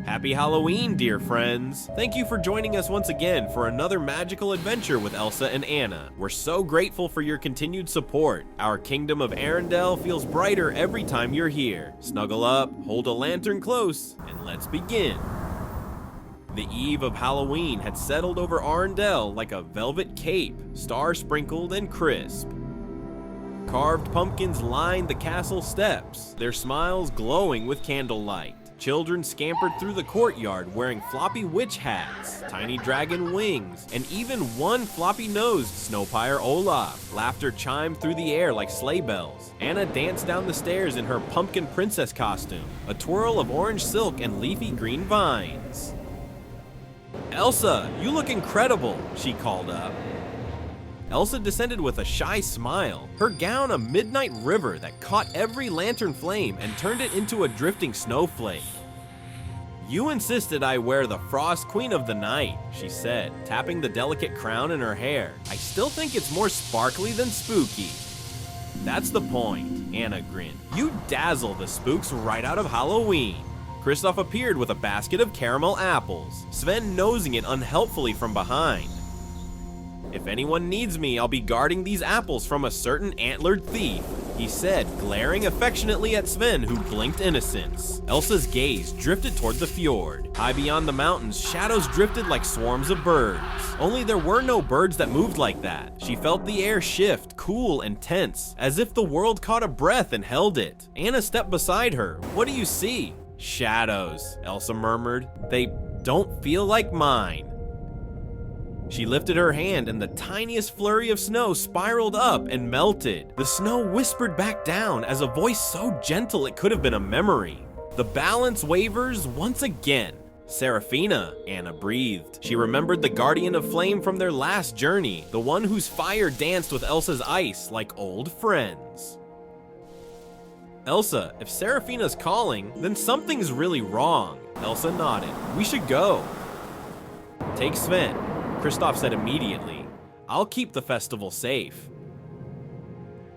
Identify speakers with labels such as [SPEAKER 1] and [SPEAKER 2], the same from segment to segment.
[SPEAKER 1] Happy Halloween, dear friends! Thank you for joining us once again for another magical adventure with Elsa and Anna. We're so grateful for your continued support. Our kingdom of Arendelle feels brighter every time you're here. Snuggle up, hold a lantern close, and let's begin. The eve of Halloween had settled over Arendelle like a velvet cape, star-sprinkled and crisp. Carved pumpkins lined the castle steps, their smiles glowing with candlelight. Children scampered through the courtyard wearing floppy witch hats, tiny dragon wings, and even one floppy-nosed Snowpire Olaf. Laughter chimed through the air like sleigh bells. Anna danced down the stairs in her pumpkin princess costume, a twirl of orange silk and leafy green vines. "Elsa, you look incredible," she called up. Elsa descended with a shy smile, her gown a midnight river that caught every lantern flame and turned it into a drifting snowflake. "You insisted I wear the Frost Queen of the Night," she said, tapping the delicate crown in her hair. "I still think it's more sparkly than spooky." "That's the point," Anna grinned. "You dazzle the spooks right out of Halloween." Kristoff appeared with a basket of caramel apples, Sven nosing it unhelpfully from behind. "If anyone needs me, I'll be guarding these apples from a certain antlered thief," he said, glaring affectionately at Sven, who blinked innocence. Elsa's gaze drifted toward the fjord. High beyond the mountains, shadows drifted like swarms of birds. Only there were no birds that moved like that. She felt the air shift, cool and tense, as if the world caught a breath and held it. Anna stepped beside her. "What do you see?" "Shadows," Elsa murmured. "They don't feel like mine." She lifted her hand and the tiniest flurry of snow spiraled up and melted. The snow whispered back down as a voice so gentle it could have been a memory. "The balance wavers once again." "Seraphina," Anna breathed. She remembered the guardian of flame from their last journey, the one whose fire danced with Elsa's ice like old friends. "Elsa, if Seraphina's calling, then something's really wrong." Elsa nodded. "We should go." "Take Sven," Kristoff said immediately. "I'll keep the festival safe.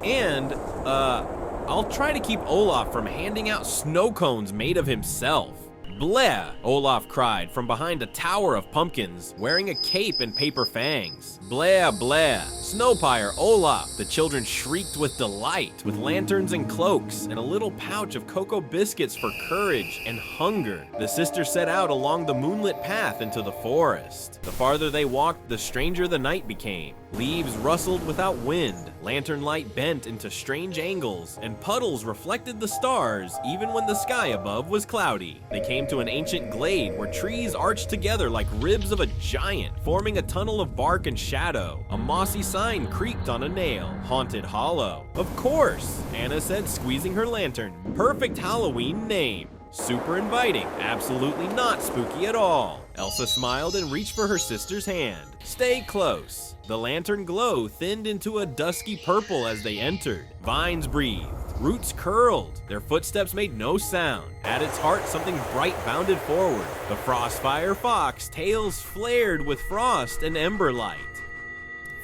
[SPEAKER 1] And, I'll try to keep Olaf from handing out snow cones made of himself." "Bleh!" Olaf cried from behind a tower of pumpkins, wearing a cape and paper fangs. "Bleh, bleh! Snowpire, Olaf!" The children shrieked with delight, with lanterns and cloaks, and a little pouch of cocoa biscuits for courage and hunger. The sisters set out along the moonlit path into the forest. The farther they walked, the stranger the night became. Leaves rustled without wind, lantern light bent into strange angles, and puddles reflected the stars even when the sky above was cloudy. They came to an ancient glade where trees arched together like ribs of a giant, forming a tunnel of bark and shadow. A mossy sign creaked on a nail, "Haunted Hollow." "Of course," Anna said, squeezing her lantern. "Perfect Halloween name. Super inviting, absolutely not spooky at all." Elsa smiled and reached for her sister's hand. "Stay close." The lantern glow thinned into a dusky purple as they entered. Vines breathed, roots curled, their footsteps made no sound. At its heart, something bright bounded forward. The Frostfire Fox, tails flared with frost and ember light.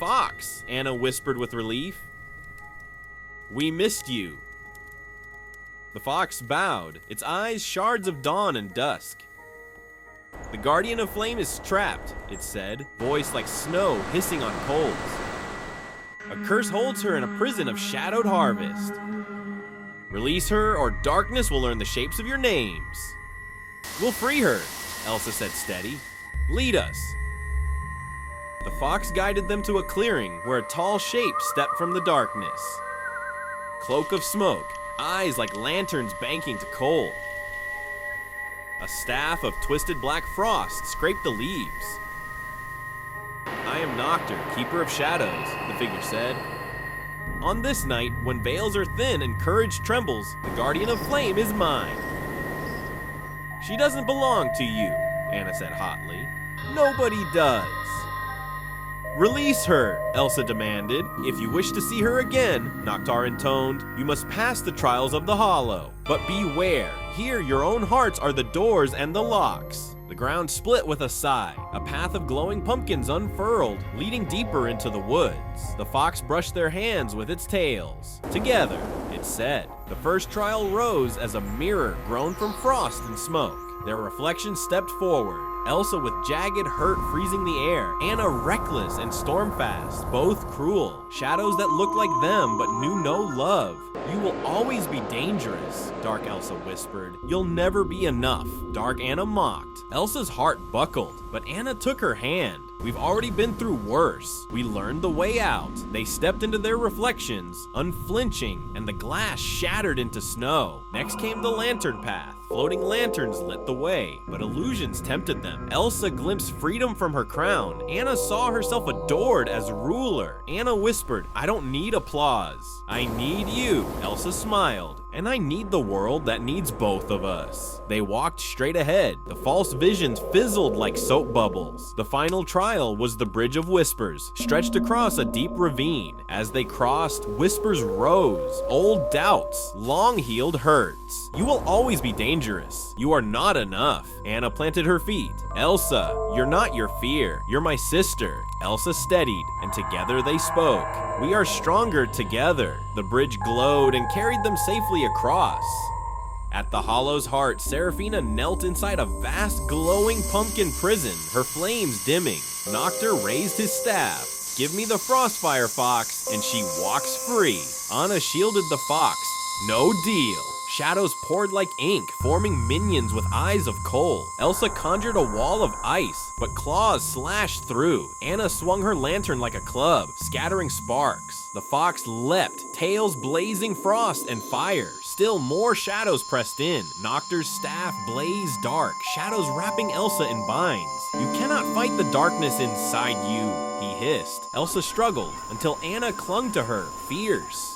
[SPEAKER 1] "Fox," Anna whispered with relief. "We missed you." The fox bowed, its eyes shards of dawn and dusk. "The Guardian of Flame is trapped," it said, voice like snow hissing on coals. "A curse holds her in a prison of shadowed harvest. Release her, or darkness will learn the shapes of your names." "We'll free her," Elsa said steady. "Lead us." The fox guided them to a clearing where a tall shape stepped from the darkness. Cloak of smoke, eyes like lanterns banking to cold. A staff of twisted black frost scraped the leaves. "I am Nocturne, keeper of shadows," the figure said. "On this night, when veils are thin and courage trembles, the Guardian of Flame is mine." "She doesn't belong to you," Anna said hotly. "Nobody does." "Release her," Elsa demanded. "If you wish to see her again," Noctar intoned, "you must pass the trials of the Hollow. But beware, here your own hearts are the doors and the locks." The ground split with a sigh. A path of glowing pumpkins unfurled, leading deeper into the woods. The fox brushed their hands with its tails. "Together," it said. The first trial rose as a mirror grown from frost and smoke. Their reflections stepped forward. Elsa with jagged hurt freezing the air, Anna reckless and stormfast, both cruel. Shadows that looked like them but knew no love. You will always be dangerous, Dark Elsa whispered. You'll never be enough, Dark Anna mocked. Elsa's heart buckled, but Anna took her hand. We've already been through worse. We learned the way out. They stepped into their reflections, unflinching, and the glass shattered into snow. Next came the lantern path. Floating lanterns lit the way, but illusions tempted them. Elsa glimpsed freedom from her crown. Anna saw herself adored as ruler. Anna whispered, I don't need applause. I need you. Elsa smiled. And I need the world that needs both of us. They walked straight ahead. The false visions fizzled like soap bubbles. The final trial was the Bridge of Whispers, stretched across a deep ravine. As they crossed, whispers rose, old doubts, long-healed hurts. You will always be dangerous. You are not enough. Anna planted her feet. Elsa, you're not your fear. You're my sister. Elsa steadied, and together they spoke. We are stronger together. The bridge glowed and carried them safely across. At the hollow's heart, Seraphina knelt inside a vast glowing pumpkin prison, her flames dimming. Noctur raised his staff. Give me the Frostfire Fox, and she walks free. Anna shielded the fox. No deal. Shadows poured like ink, forming minions with eyes of coal. Elsa conjured a wall of ice, but claws slashed through. Anna swung her lantern like a club, scattering sparks. The fox leapt, tails blazing frost and fire. Still more shadows pressed in. Noctur's staff blazed dark, shadows wrapping Elsa in binds. You cannot fight the darkness inside you, he hissed. Elsa struggled until Anna clung to her, fierce.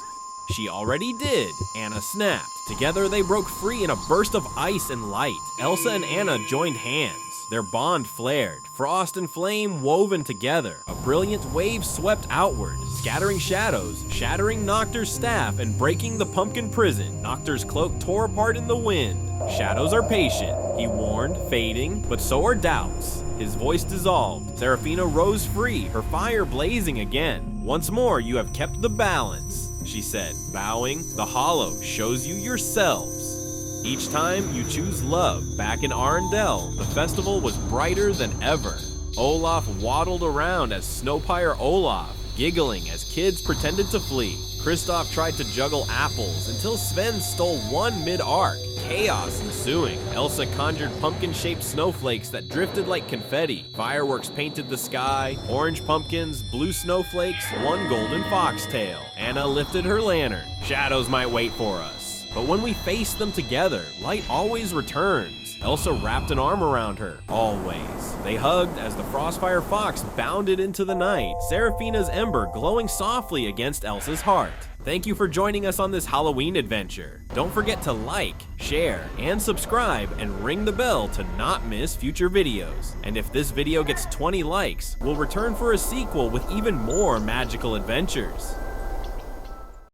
[SPEAKER 1] She already did. Anna snapped. Together they broke free in a burst of ice and light. Elsa and Anna joined hands. Their bond flared, frost and flame woven together. A brilliant wave swept outward, scattering shadows, shattering Noctur's staff and breaking the pumpkin prison. Noctur's cloak tore apart in the wind. Shadows are patient, he warned, fading, but so are doubts. His voice dissolved. Seraphina rose free, her fire blazing again. Once more you have kept the balance, she said, bowing. The hollow shows you yourselves. Each time you choose love. Back in Arendelle, the festival was brighter than ever. Olaf waddled around as Snowpire Olaf, giggling as kids pretended to flee. Kristoff tried to juggle apples until Sven stole one mid-arc, chaos ensuing. Elsa conjured pumpkin-shaped snowflakes that drifted like confetti. Fireworks painted the sky, orange pumpkins, blue snowflakes, one golden foxtail. Anna lifted her lantern. Shadows might wait for us, but when we face them together, light always returns. Elsa wrapped an arm around her, always. They hugged as the Frostfire Fox bounded into the night, Seraphina's ember glowing softly against Elsa's heart. Thank you for joining us on this Halloween adventure. Don't forget to like, share, and subscribe, and ring the bell to not miss future videos. And if this video gets 20 likes, we'll return for a sequel with even more magical adventures.